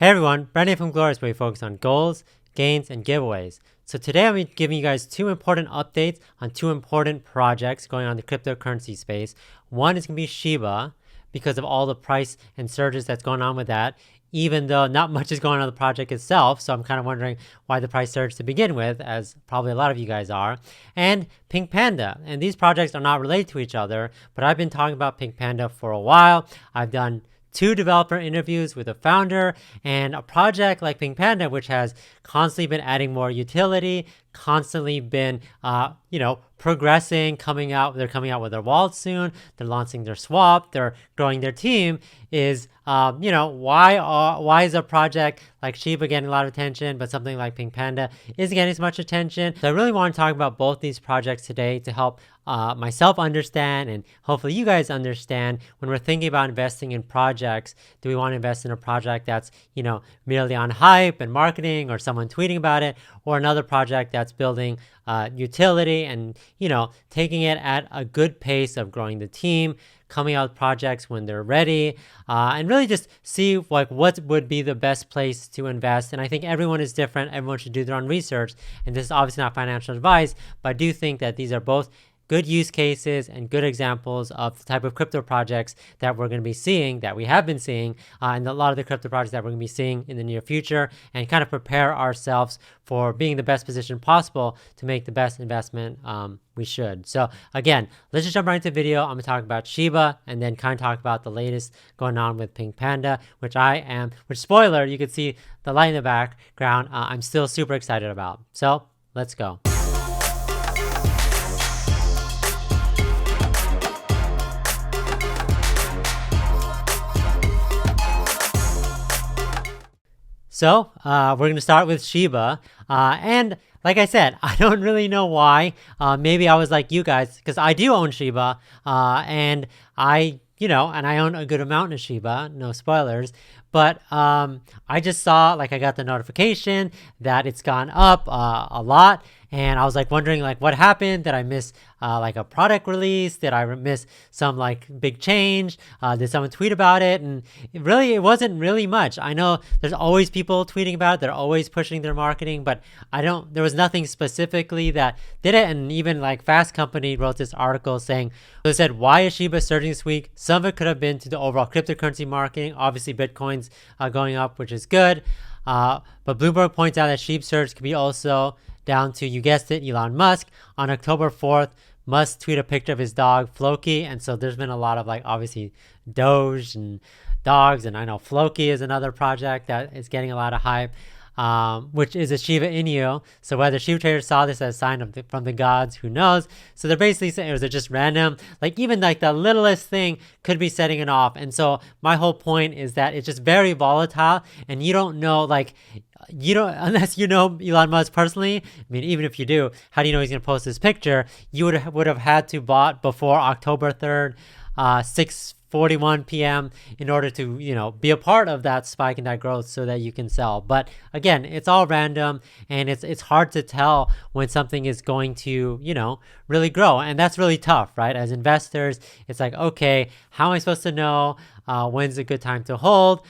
Hey everyone, Brandon from Goalorious, where we focus on goals, gains, and giveaways. So today I'm giving you guys two important updates on two important projects going on in the cryptocurrency space. One is going to be Shiba because of all the price and surges that's going on with that, even though not much is going on with the project itself. So I'm kind of wondering why the price surged to begin with, as probably a lot of you guys are. And PINKPANDA. And these projects are not related to each other, but I've been talking about PINKPANDA for a while. I've done 2 developer interviews with a founder, and a project like PINKPANDA, which has constantly been adding more utility, constantly been, progressing, they're coming out with their wallet soon, they're launching their swap, they're growing their team, is, why is a project like Shiba getting a lot of attention, but something like PINKPANDA isn't getting as much attention? So I really want to talk about both these projects today to help myself understand, and hopefully you guys understand, when we're thinking about investing in projects, do we want to invest in a project that's, merely on hype and marketing, or someone tweeting about it, or another project that's building utility and, taking it at a good pace of growing the team, coming out with projects when they're ready, and really just see what would be the best place to invest. And I think everyone is different. Everyone should do their own research. And this is obviously not financial advice, but I do think that these are both good use cases and good examples of the type of crypto projects that we're going to be seeing, that we have been seeing, and a lot of the crypto projects that we're going to be seeing in the near future, and kind of prepare ourselves for being the best position possible to make the best investment we should. So again, let's just jump right into the video. I'm going to talk about Shiba and then kind of talk about the latest going on with PINKPANDA, which spoiler, you can see the light in the background, I'm still super excited about. So let's go. So we're going to start with Shiba. And like I said, I don't really know why. Maybe I was like you guys, because I do own Shiba. And I own a good amount of Shiba, no spoilers. But I just saw, I got the notification that it's gone up a lot. And I was wondering what happened. Did I miss a product release? Did I miss some big change? Did someone tweet about it? And it wasn't really much. I know there's always people tweeting about it. They're always pushing their marketing, but there was nothing specifically that did it. And even Fast Company wrote this article saying, they said, why is Shiba surging this week? Some of it could have been to the overall cryptocurrency marketing. Obviously Bitcoin's going up, which is good. But Bloomberg points out that Shiba surge could be also down to, you guessed it, Elon Musk. On October 4th, Musk tweeted a picture of his dog, Floki. And so there's been a lot of obviously Doge and dogs. And I know Floki is another project that is getting a lot of hype, which is a Shiba Inu. So whether Shiba traders saw this as a sign from the gods, who knows? So they're basically saying, was it just random? Even the littlest thing could be setting it off. And so my whole point is that it's just very volatile, and you don't know, unless you know Elon Musk personally. I mean, even if you do, how do you know he's going to post this picture? You would have had to bought before October 3rd, 6:41 p.m. in order to, be a part of that spike in that growth so that you can sell. But again, it's all random, and it's hard to tell when something is going to, really grow. And that's really tough, right? As investors, it's okay, how am I supposed to know when's a good time to hold?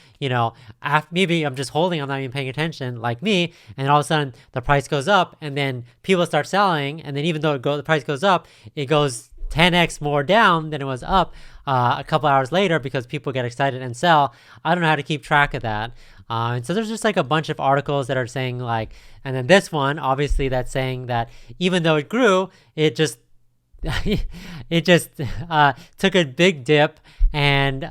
Maybe I'm just holding, I'm not even paying attention like me, and then all of a sudden the price goes up, and then people start selling, and then even though the price goes up, it goes 10x more down than it was up a couple hours later because people get excited and sell. I don't know how to keep track of that. And so there's just a bunch of articles that are saying and then this one, obviously, that's saying that even though it grew, it just took a big dip. And,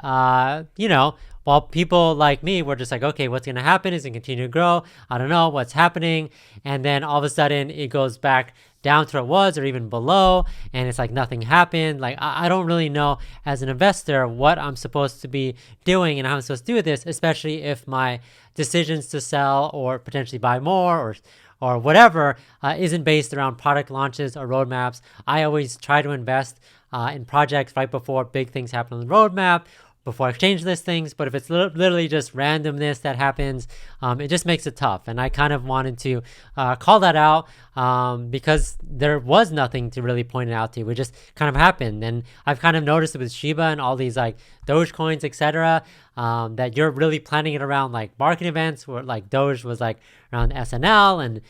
while people like me were just okay, what's going to happen? Is it continue to grow? I don't know what's happening. And then all of a sudden it goes back down to where it was, or even below, and it's nothing happened. I don't really know as an investor what I'm supposed to be doing and how I'm supposed to do this, especially if my decisions to sell or potentially buy more or whatever isn't based around product launches or roadmaps. I always try to invest in projects right before big things happen on the roadmap, before exchange listings. But if it's literally just randomness that happens, it just makes it tough. And I kind of wanted to call that out because there was nothing to really point it out to. It just kind of happened. And I've kind of noticed it with Shiba and all these like Doge coins, etc., that you're really planning it around like market events where like Doge was like around SNL and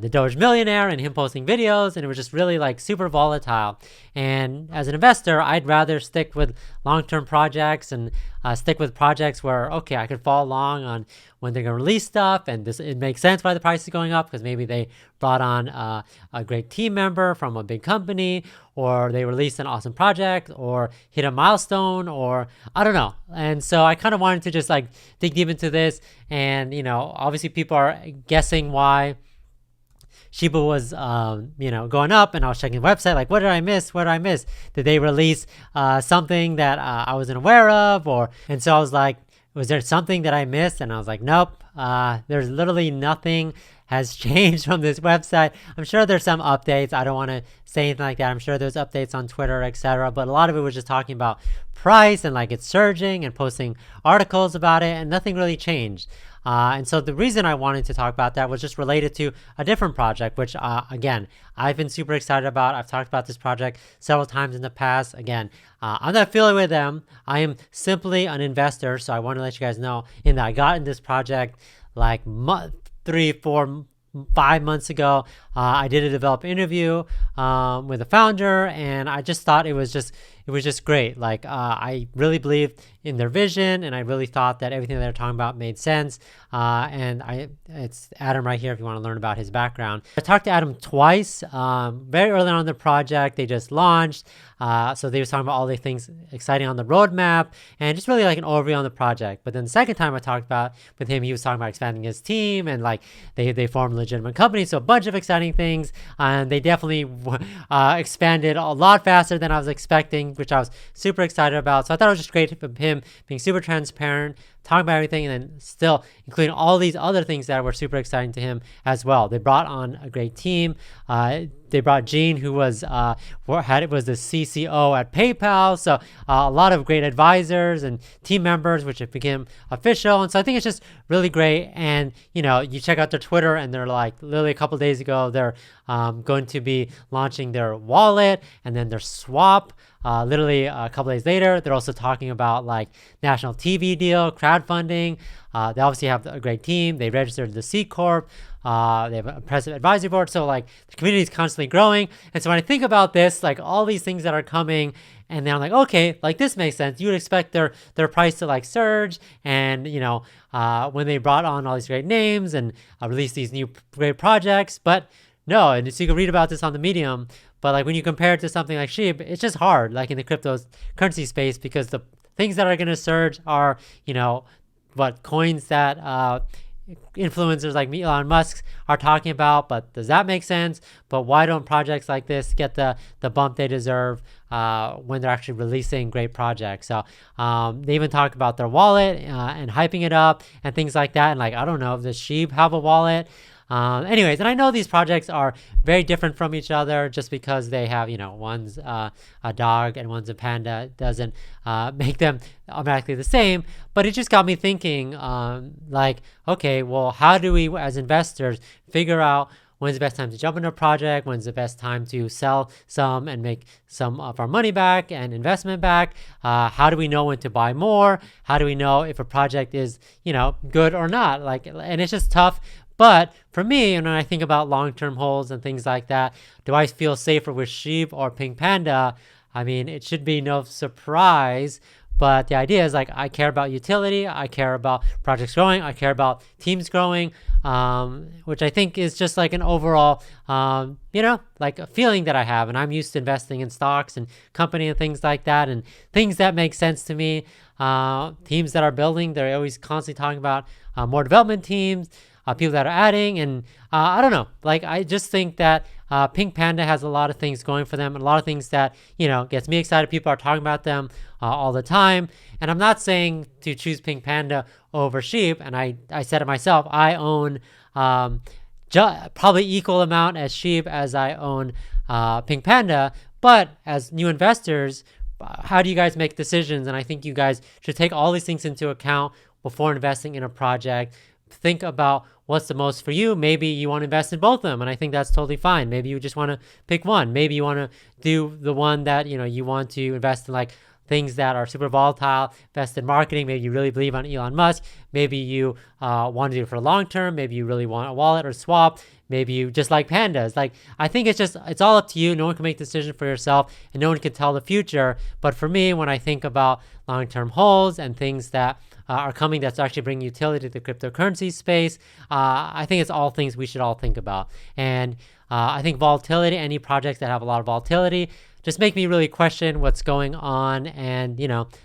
the Doge millionaire and him posting videos, and it was just really like super volatile. And as an investor, I'd rather stick with long-term projects and stick with projects where, okay, I could follow along on when they're going to release stuff, and it makes sense why the price is going up because maybe they brought on a great team member from a big company, or they released an awesome project, or hit a milestone, or I don't know. And so I kind of wanted to just like dig deep into this, and obviously people are guessing why Shiba was, going up, and I was checking the website, like, what did I miss? What did I miss? Did they release something that I wasn't aware of? And so I was like, was there something that I missed? And I was like, nope, there's literally nothing has changed from this website. I'm sure there's some updates. I don't want to say anything like that. I'm sure there's updates on Twitter, etc. But a lot of it was just talking about price and like it's surging and posting articles about it, and nothing really changed. And so the reason I wanted to talk about that was just related to a different project, which, again, I've been super excited about. I've talked about this project several times in the past. Again, I'm not affiliated with them. I am simply an investor. So I want to let you guys know that I got in this project like 3, 4, 5 months ago. I did a developer interview with the founder, and I just thought it was just great. Like I really believed in their vision, and I really thought that everything that they're talking about made sense. It's Adam right here if you want to learn about his background. I talked to Adam twice, very early on in the project. They just launched. So they were talking about all the things exciting on the roadmap and just really like an overview on the project. But then the second time I talked about with him, he was talking about expanding his team and like they formed a legitimate company. So a bunch of exciting things. And they definitely expanded a lot faster than I was expecting, which I was super excited about. So I thought it was just great from him being super transparent, talking about everything, and then still including all these other things that were super exciting to him as well. They brought on a great team. They brought Gene, who was the CCO at PayPal. So a lot of great advisors and team members, which have become official. And so I think it's just really great. And you check out their Twitter, and they're like literally a couple days ago, they're going to be launching their wallet and then their swap. Literally a couple days later, they're also talking about like national TV deal, crowdfunding. They obviously have a great team. They registered the C Corp. They have a impressive advisory board. So like the community is constantly growing. And so when I think about this, like all these things that are coming, and then I'm like, okay, like this makes sense. You would expect their price to like surge. And, when they brought on all these great names and released these new great projects, but no, and so you can read about this on the Medium. But like when you compare it to something like SHIB, it's just hard, like in the cryptocurrency space, because the things that are going to surge are, coins that influencers like Elon Musk are talking about. But does that make sense? But why don't projects like this get the bump they deserve when they're actually releasing great projects? So they even talk about their wallet and hyping it up and things like that. And like, I don't know, does SHIB have a wallet? Anyways, and I know these projects are very different from each other just because they have, one's a dog and one's a panda. It doesn't make them automatically the same. But it just got me thinking, okay, well, how do we as investors figure out when's the best time to jump into a project? When's the best time to sell some and make some of our money back and investment back? How do we know when to buy more? How do we know if a project is, good or not? And it's just tough. But for me, when I think about long-term holds and things like that, do I feel safer with SHIB or PINKPANDA? I mean, it should be no surprise. But the idea is like, I care about utility. I care about projects growing. I care about teams growing, which I think is just like an overall, like a feeling that I have. And I'm used to investing in stocks and company and things like that, and things that make sense to me. Teams that are building, they're always constantly talking about more development teams. People that are adding, and I don't know, like I just think that PINKPANDA has a lot of things going for them, and a lot of things that gets me excited. People are talking about them all the time, and I'm not saying to choose PINKPANDA over SHIB. And I said it myself, I own probably equal amount as SHIB as I own PINKPANDA. But as new investors, how do you guys make decisions? And I think you guys should take all these things into account before investing in a project. Think about what's the most for you. Maybe you want to invest in both of them, and I think that's totally fine. Maybe you just want to pick one. Maybe you want to do the one that you want to invest in, like things that are super volatile, invest in marketing. Maybe you really believe on Elon Musk. Maybe you want to do it for long term. Maybe you really want a wallet or swap. Maybe you just like pandas. Like, I think it's all up to you. No one can make the decision for yourself, and no one can tell the future. But for me, when I think about long-term holds and things that are coming that's actually bringing utility to the cryptocurrency space, I think it's all things we should all think about. And I think volatility, any projects that have a lot of volatility, just make me really question what's going on and,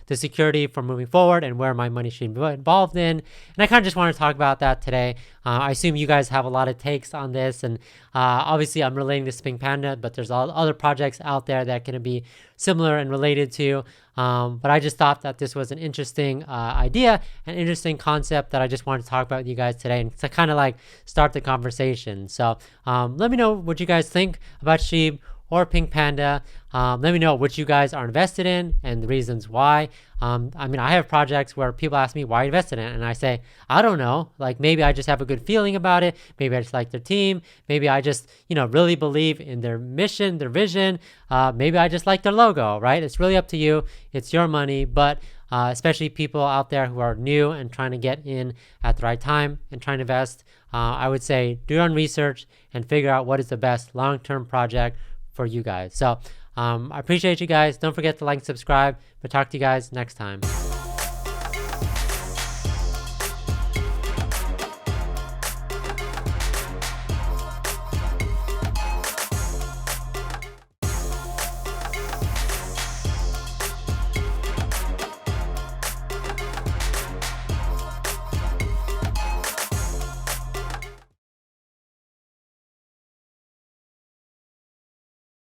the security for moving forward and where my money should be involved in. And I kind of just want to talk about that today. I assume you guys have a lot of takes on this. And obviously, I'm relating this to PINKPANDA, but there's other projects out there that can be similar and related to. But I just thought that this was an interesting idea, an interesting concept that I just wanted to talk about with you guys today and to kind of like start the conversation. So let me know what you guys think about SHIB or PINKPANDA. Let me know what you guys are invested in and the reasons why. I have projects where people ask me why I invested in it, and I say, I don't know. Like, maybe I just have a good feeling about it. Maybe I just like their team. Maybe I just, really believe in their mission, their vision. Maybe I just like their logo, right? It's really up to you. It's your money, but especially people out there who are new and trying to get in at the right time and trying to invest, I would say do your own research and figure out what is the best long-term project for you guys. So I appreciate you guys. Don't forget to like and subscribe. But talk to you guys next time.